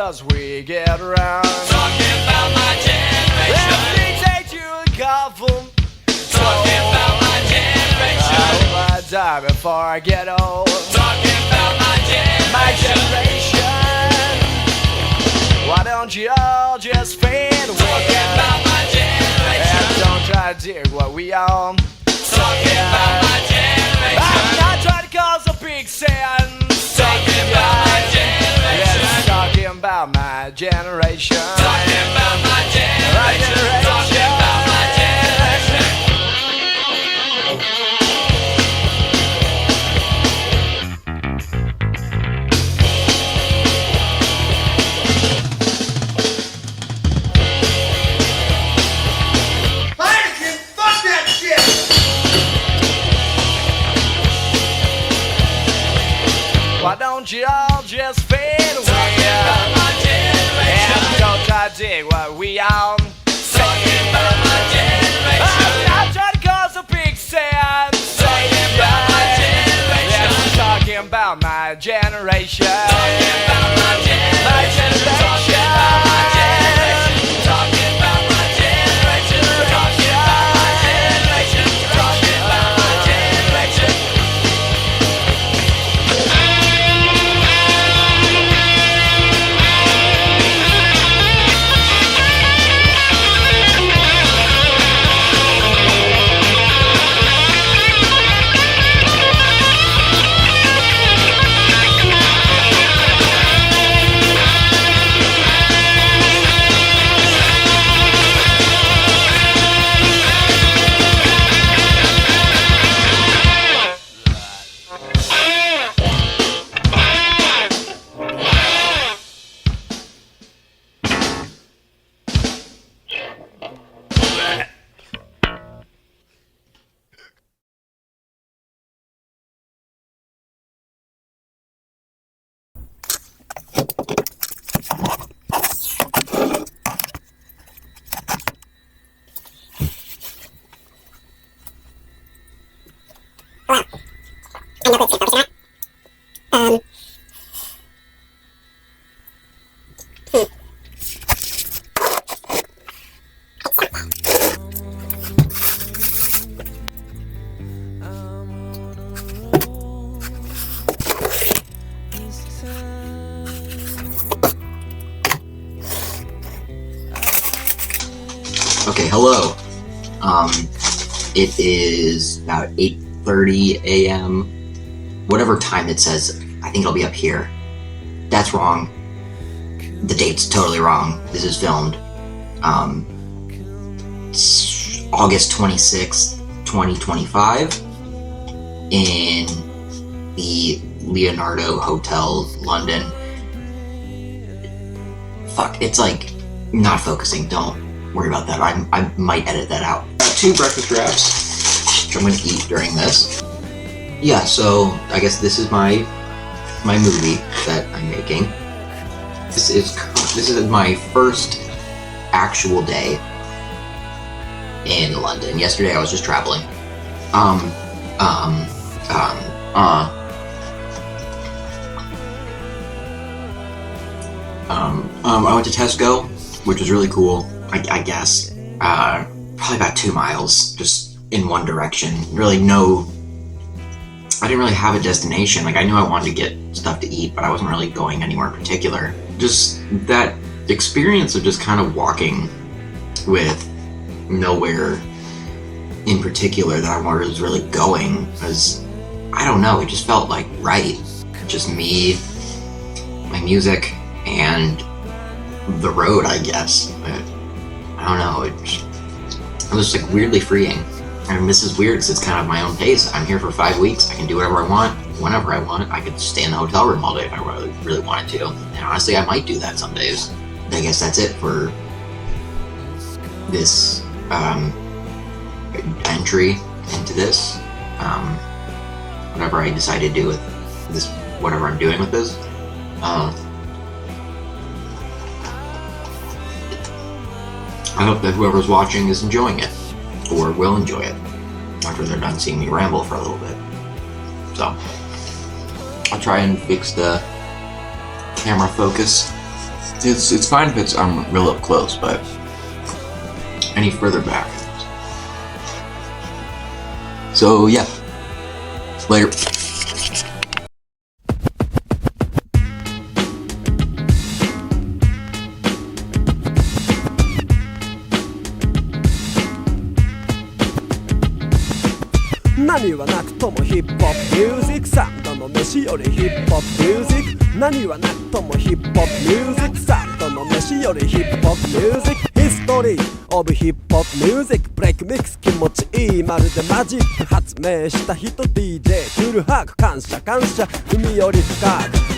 'cause we get around. Talking about my generation. Let me take you a couple. Talking about my generation. I hope I die before I get old. Talking about my generation. My generation. Why don't you all just fade away? Talking about my generation. And don't try to dig what we own. Talking about my generation. I'm not trying to cause a big sense. Talking about my generation. Yes, talking about my generation. Talking about my generation. Talking about my generation. Heineken, fuck that shit! Why don't you all just fade away? Talking about my generation. And don't try to dig what we own. Talking about my generation. I'm not trying to cause a big sense. Talking about my generation. Yes, talking about my generation. Talking about my generation. My generation. Talking about my generation. Talking about my generation. Talking about my generation. Talking about my generation. Okay, hello. It is about 8:30 a.m. Whatever time it says, I think it'll be up here. That's wrong. The date's totally wrong. This is filmed. It's August 26th, 2025 in the Leonardo Hotel, London. Fuck, it's like not focusing. Don't worry about that. I might edit that out. 2 breakfast wraps, which I'm going to eat during this. Yeah, so I guess this is my movie that I'm making. This is my first actual day in London. Yesterday I was just traveling. I went to Tesco, which was really cool. I guess probably about 2 miles, just in one direction. Really I didn't really have a destination. Like, I knew I wanted to get stuff to eat, but I wasn't really going anywhere in particular. Just that experience of just kind of walking with nowhere in particular that I was really going, because I don't know, it just felt like right. Just me, my music, and the road, I guess. I don't know, it was like weirdly freeing. I mean, this is weird because it's kind of my own pace. I'm here for 5 weeks. I can do whatever I want, whenever I want. I could stay in the hotel room all day if I really wanted to. And honestly, I might do that some days. I guess that's it for this entry into this. Whatever I decide to do with this, whatever I'm doing with this. I hope that whoever's watching is enjoying it, or will enjoy it, after they're done seeing me ramble for a little bit. So, I'll try and fix the camera focus It's fine if it's real up close, but any further back. So yeah, later.何はなくともヒップホップミュージックサンドの飯よりヒップホップミュージック何はなくともヒップホップミュージックサンドの飯よりヒップホップミュージックヒストリーオブヒップホップミュージックブレイクミックス気持ちいいまるでマジック発明した人 DJ クールハーク感謝感謝海より深く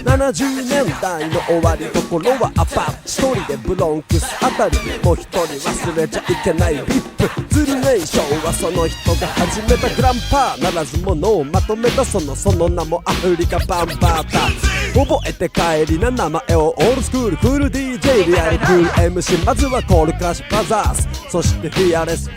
70年代の終わりところはアパート一人でブロンクスあたりもう一人忘れちゃいけないリップズルネーションはその人が始めたグランパーならずものをまとめたその名もアフリカバンバータ覚えて帰りな名前をオールスクールクール DJ リアルクール MC まずはコールクラッシュバザーズそしてフィアレス4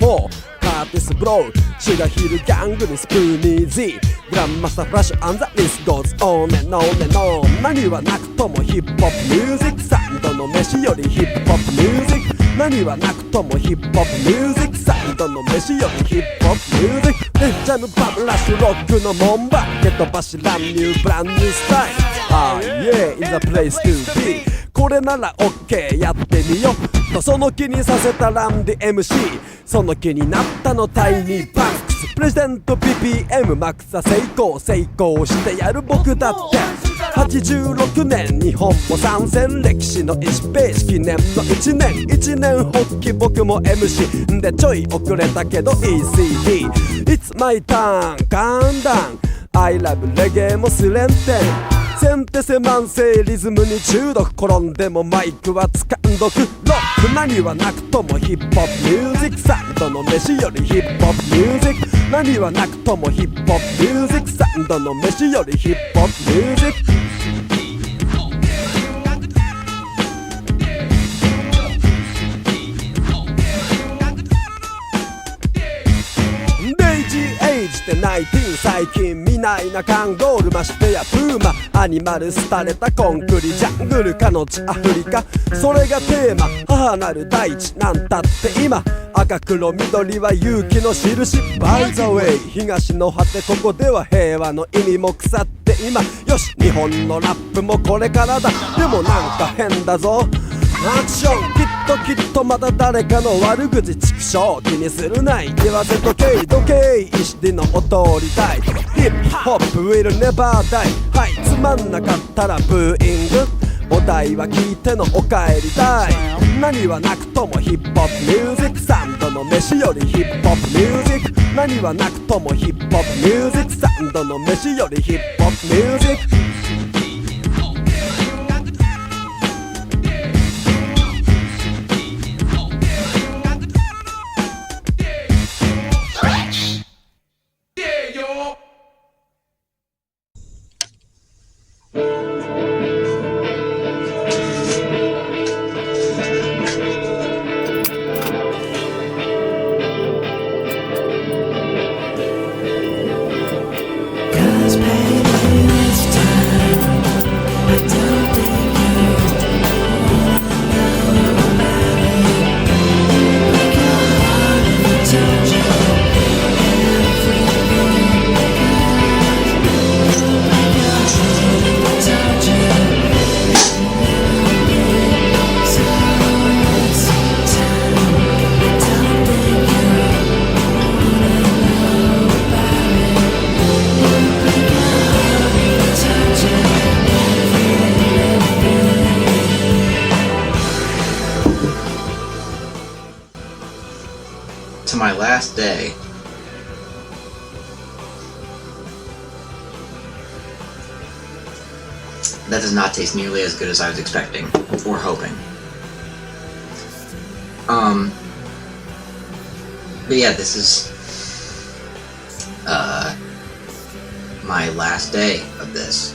カーティスブローシュガーヒルギャングにスプーニー Z グランマスターフラッシュアンザリスゴーズオンエンオンエンオン何はなくともヒップホップミュージックサンドの飯よりヒップホップミュージック何はなくともヒップホップミュージックサンドの飯よりヒップホップミュージックレンジャムバブラッシュロックの門番蹴飛ばし乱入ブランニュースタイルAh yeah in the place to be これなら OK やってみよとその気にさせたランディ MC その気になったのタイニーバンクスプレゼント BPM マックスは成功してやる僕だって86年日本も参戦歴史の1ページ記念の1年発起僕も MC でちょい遅れたけど ECD It's my turn カウンダウン I love レゲエもスレンテン先手せ慢性リズムに中毒転んでもマイクは掴んどくロック何はなくともヒップホップミュージックサンドの飯よりヒップホップミュージック何はなくともヒップホップミュージックサンドの飯よりヒップホップミュージックって19最近見ないなカンゴールましてやプーマアニマル廃れたコンクリジャングルかの地アフリカそれがテーマ母なる大地なんたって今赤黒緑は勇気の印 By the way 東の果てここでは平和の意味も腐って今よし日本のラップもこれからだでもなんか変だぞアクションきっとまた誰かの悪口畜生気にするない言わせとけ時計石での踊りたいヒップホップ will never die はいつまんなかったらブーイングお題は聞いてのお帰りたい何はなくともヒップホップミュージックサンドの飯よりヒップホップミュージック何はなくともヒップホップミュージックサンドの飯よりヒップホップミュージックTo my last day. That does not taste nearly as good as I was expecting or hoping. But yeah, this is my last day of this.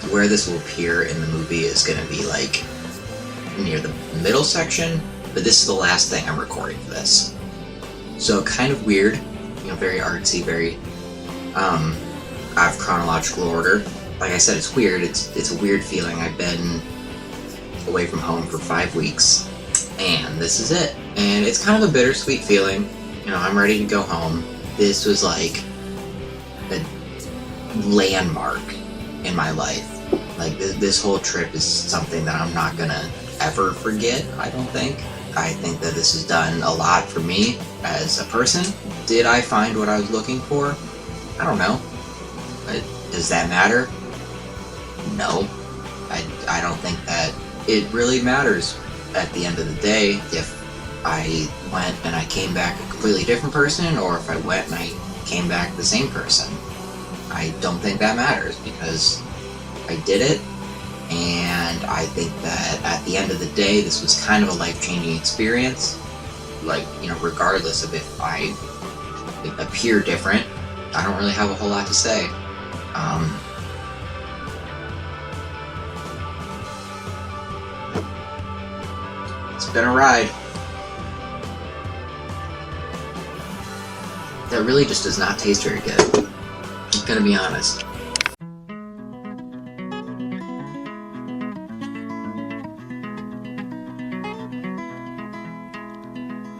Where this will appear in the movie is gonna be like near the middle section. But this is the last thing I'm recording for this. So kind of weird, you know, very artsy, very out of chronological order. Like I said, it's weird. It's a weird feeling. I've been away from home for 5 weeks, and this is it. And it's kind of a bittersweet feeling. You know, I'm ready to go home. This was like a landmark in my life. Like, this whole trip is something that I'm not gonna ever forget, I don't think. I think that this has done a lot for me as a person. Did I find what I was looking for? I don't know. But does that matter? No. I don't think that it really matters at the end of the day if I went and I came back a completely different person, or if I went and I came back the same person. I don't think that matters, because I did it, and I think that at the end of the day, this was kind of a life-changing experience. Like, you know, regardless of if I appear different, I don't really have a whole lot to say. It's been a ride. That really just does not taste very good. I'm gonna be honest.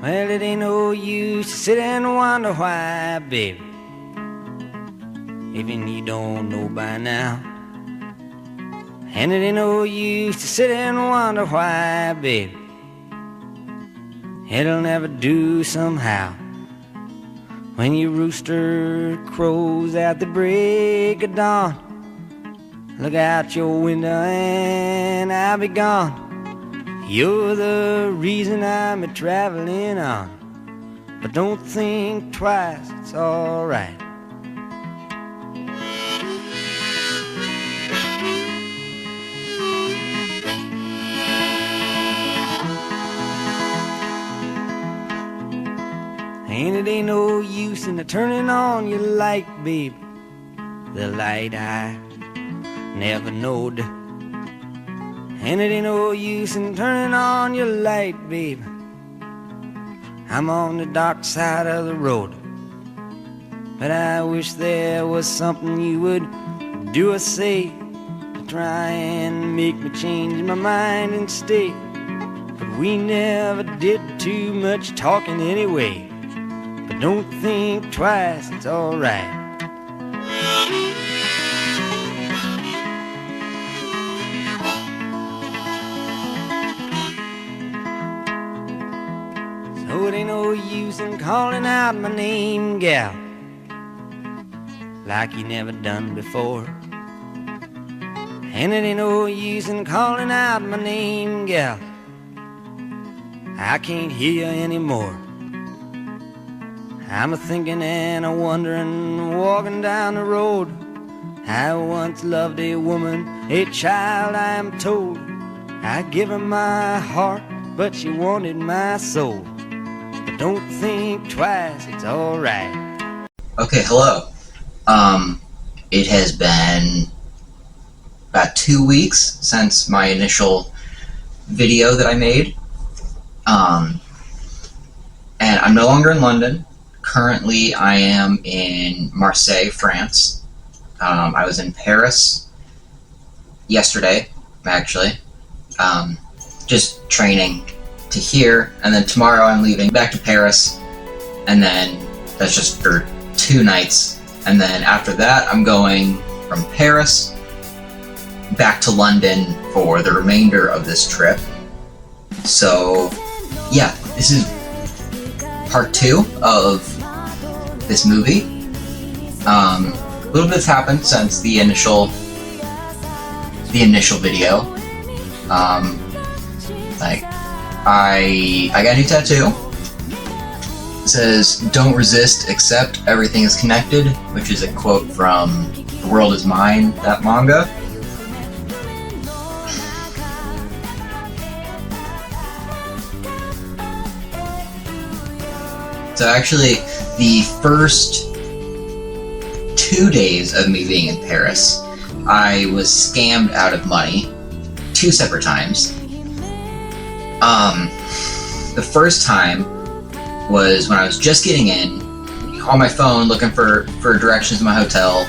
Well, it ain't no use to sit and wonder why, baby. Even you don't know by now. And it ain't no use to sit and wonder why, baby. It'll never do somehow. When your rooster crows at the break of dawn, look out your window and I'll be gone. You're the reason I'm a-traveling on, but don't think twice, it's alright. And it ain't no use in turning on your light, babe, the light I never knowed. And it ain't no use in turning on your light, babe. I'm on the dark side of the road. But I wish there was something you would do or say to try and make me change my mind and stay. But we never did too much talking anyway. But don't think twice, it's alright. So it ain't no use in calling out my name, gal, like you never done before. And it ain't no use in calling out my name, gal, I can't hear you anymore. I'm a-thinking and a-wondering, walking down the road. I once loved a woman, a child I am told. I give her my heart, but she wanted my soul. But don't think twice, it's alright. Okay, hello. It has been about 2 weeks since my initial video that I made. And I'm no longer in London. Currently, I am in Marseille, France. I was in Paris yesterday, actually. Just training to here, and then tomorrow I'm leaving back to Paris, and then that's just for 2 nights. And then after that, I'm going from Paris back to London for the remainder of this trip. So, yeah, this is part 2 of this movie. A little bit's happened since the initial video. Like, I got a new tattoo. It says, "Don't resist, accept, everything is connected," which is a quote from The World Is Mine, that manga. So actually, the first 2 days of me being in Paris, I was scammed out of money 2 separate times. The first time was when I was just getting in, on my phone looking for directions to my hotel,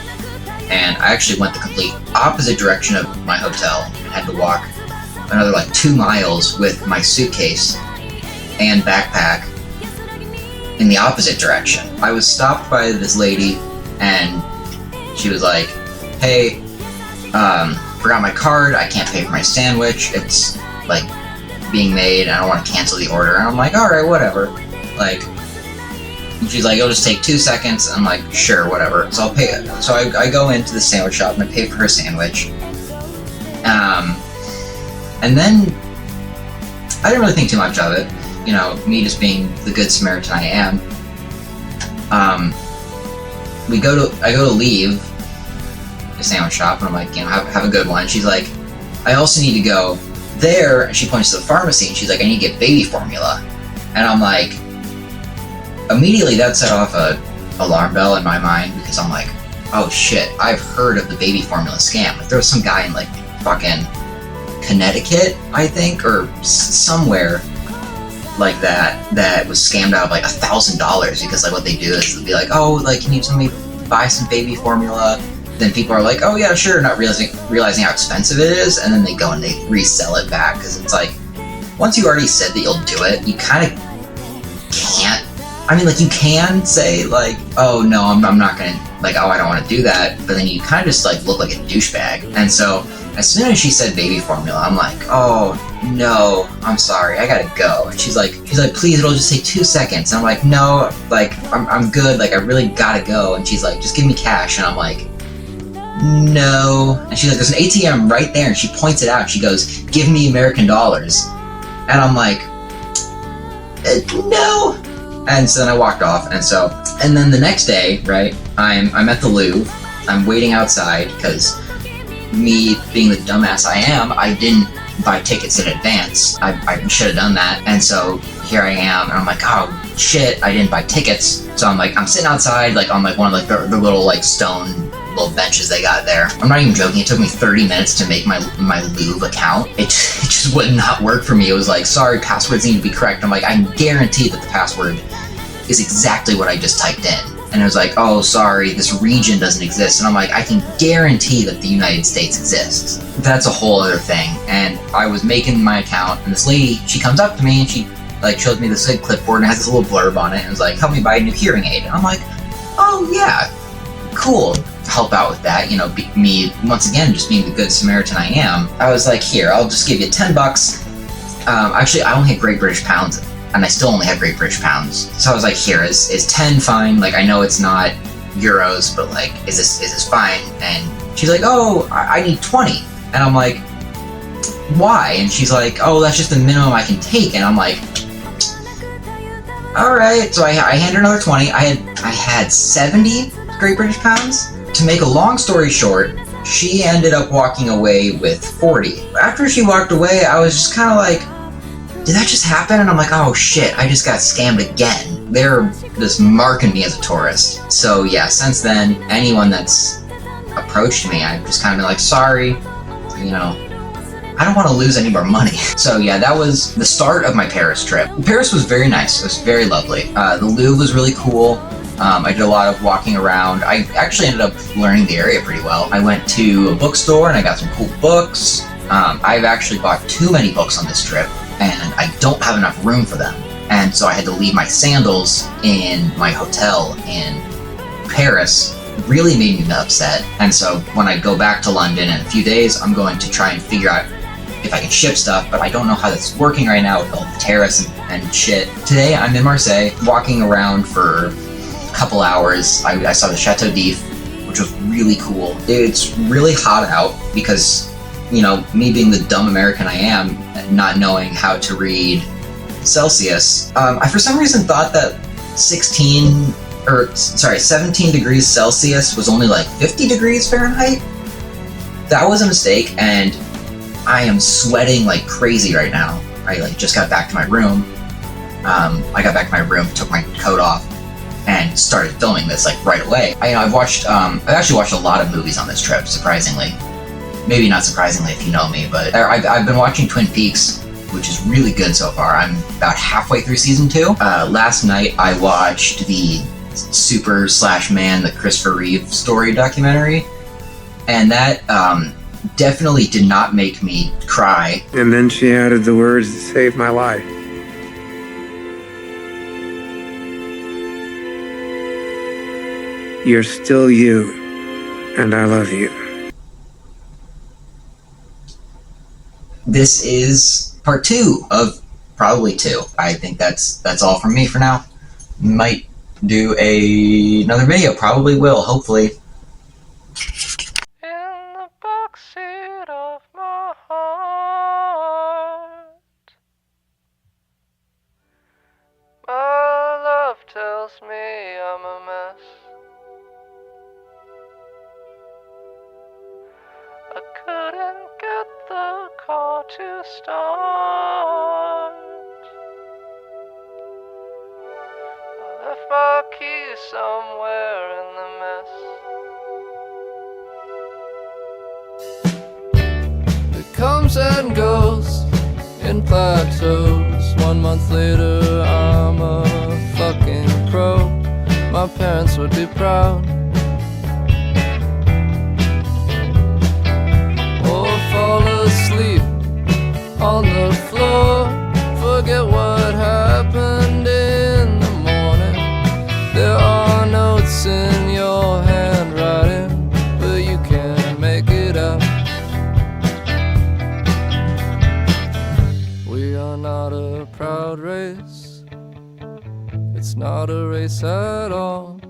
and I actually went the complete opposite direction of my hotel and had to walk another like 2 miles with my suitcase and backpack in the opposite direction. I was stopped by this lady, and she was like, hey, forgot my card, I can't pay for my sandwich, it's like being made, and I don't want to cancel the order. And I'm like, alright, whatever. Like, and she's like, it'll just take 2 seconds. I'm like, sure, whatever. So I'll pay it. So I go into the sandwich shop and I pay for her sandwich. And then I didn't really think too much of it. You know, me just being the good Samaritan I am. I go to leave the sandwich shop, and I'm like, you know, have a good one. She's like, I also need to go there, and she points to the pharmacy, and she's like, I need to get baby formula. And I'm like, immediately that set off a alarm bell in my mind, because I'm like, oh shit, I've heard of the baby formula scam. Like, there was some guy in like fucking Connecticut, I think, or somewhere like that was scammed out of like $1,000, because like what they do is they'll be like, oh, like, can you tell me buy some baby formula? Then people are like, oh yeah, sure, not realizing how expensive it is, and then they go and they resell it back, because it's like, once you already said that you'll do it, you kind of can't. I mean, like, you can say like, oh no, I'm not gonna, like, oh, I don't want to do that, but then you kind of just like look like a douchebag. And so as soon as she said baby formula, I'm like, oh no, I'm sorry, I gotta go. And she's like, please, it'll just take 2 seconds. And I'm like, no, like, I'm good, like, I really gotta go. And she's like, just give me cash. And I'm like, no. And she's like, there's an ATM right there, and she points it out. She goes, give me American dollars. And I'm like, no. And so then I walked off. And then the next day, right, I'm at the Louvre. I'm waiting outside, because me being the dumbass I am, I didn't buy tickets in advance. I should have done that. And so here I am, and I'm like, oh shit, I didn't buy tickets. So I'm sitting outside, like, on like one of like the little like stone little benches they got there. I'm not even joking, it took me 30 minutes to make my Louvre account. It just would not work for me. It was like, sorry, passwords need to be correct. I'm like, I guarantee that the password is exactly what I just typed in. And it was like, oh, sorry, this region doesn't exist. And I'm like, I can guarantee that the United States exists. That's a whole other thing. And I was making my account, and this lady, she comes up to me, and she like shows me this big clipboard, and it has this little blurb on it, and was like, help me buy a new hearing aid. And I'm like, oh yeah, cool, help out with that. You know, me, once again, just being the good Samaritan I am. I was like, here, I'll just give you $10. Actually, I only had Great British Pounds, and I still only have Great British Pounds. So I was like, here, is 10 fine? Like, I know it's not euros, but like, is this fine? And she's like, oh, I need 20. And I'm like, why? And she's like, oh, that's just the minimum I can take. And I'm like, all right. So I hand her another 20. I had 70 Great British Pounds. To make a long story short, she ended up walking away with 40. After she walked away, I was just kind of like, did that just happen? And I'm like, oh shit, I just got scammed again. They're just marking me as a tourist. So yeah, since then, anyone that's approached me, I've just kind of been like, sorry, you know, I don't want to lose any more money. So yeah, that was the start of my Paris trip. Paris was very nice. It was very lovely. The Louvre was really cool. I did a lot of walking around. I actually ended up learning the area pretty well. I went to a bookstore and I got some cool books. I've actually bought too many books on this trip, and I don't have enough room for them. And so I had to leave my sandals in my hotel in Paris. It really made me upset. And so when I go back to London in a few days, I'm going to try and figure out if I can ship stuff, but I don't know how that's working right now with all the tariffs and shit. Today I'm in Marseille, walking around for a couple hours. I saw the Chateau d'If, which was really cool. It's really hot out because, you know, me being the dumb American I am, not knowing how to read Celsius, I for some reason thought that 17 degrees Celsius was only like 50 degrees Fahrenheit. That was a mistake, and I am sweating like crazy right now. I like just got back to my room. I got back to my room, took my coat off, and started filming this like right away. I've actually watched a lot of movies on this trip, surprisingly. Maybe not surprisingly if you know me, but I've been watching Twin Peaks, which is really good so far. I'm about halfway through season 2. Last night I watched the Super/Man, the Christopher Reeve story documentary, and that definitely did not make me cry. And then she added the words that saved my life. You're still you, and I love you. This is part 2 of probably 2. I think that's all from me for now. Might do another video, probably will, hopefully. In the backseat of my heart, my love tells me I'm a mess. I couldn't get the car to start. I left my keys somewhere in the mess. It comes and goes in plateaus. 1 month later, I'm a fucking pro. My parents would be proud. Or fall asleep on the floor. Forget what happened in the morning. There are notes in your handwriting, but you can't make it out. We are not a proud race. It's not a race at all.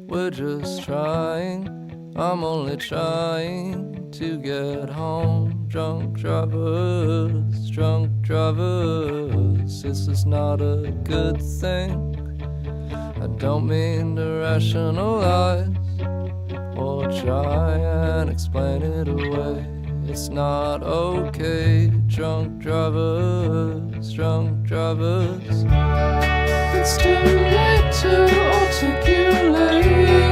We're just trying. I'm only trying to get home. Drunk drivers, drunk drivers. This is not a good thing. I don't mean to rationalize or try and explain it away. It's not okay. Drunk drivers, drunk drivers. It's too late to articulate it.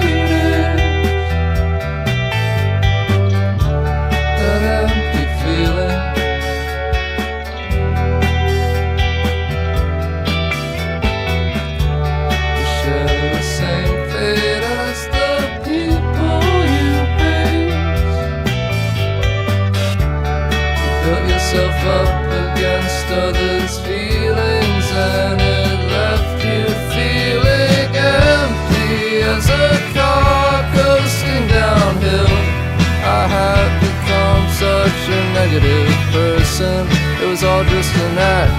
That empty feeling. You share the same fate as the people you hate. You built yourself up against others' feelings, and it left you feeling empty as a car coasting downhill. I had become such a negative person. It was all just an act.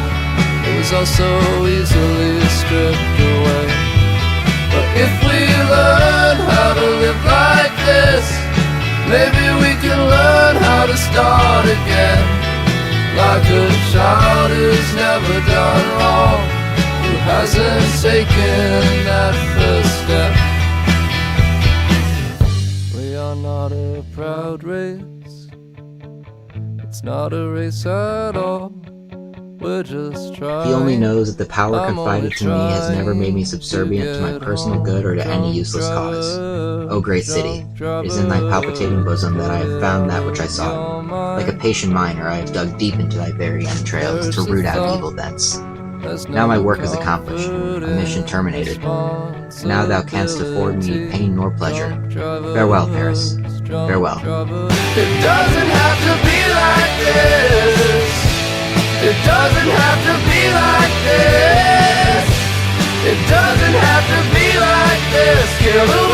It was all so easily stripped away. But if we learn how to live like this, maybe we can learn how to start again. Like a child who's never done wrong, who hasn't taken that first step. We are not a proud race. It's not a race at all. We're just trying. He only knows that the power confided to me has never made me subservient to my personal good or to any useless cause. O great city, it is in thy palpitating bosom that I have found that which I sought. Like a patient miner, I have dug deep into thy very entrails to root out evil thence. Now my work is accomplished, my mission terminated. Now thou canst afford me pain nor pleasure. Farewell, Paris. Farewell. It doesn't have to be like this. It doesn't have to be like this. It doesn't have to be like this. Kill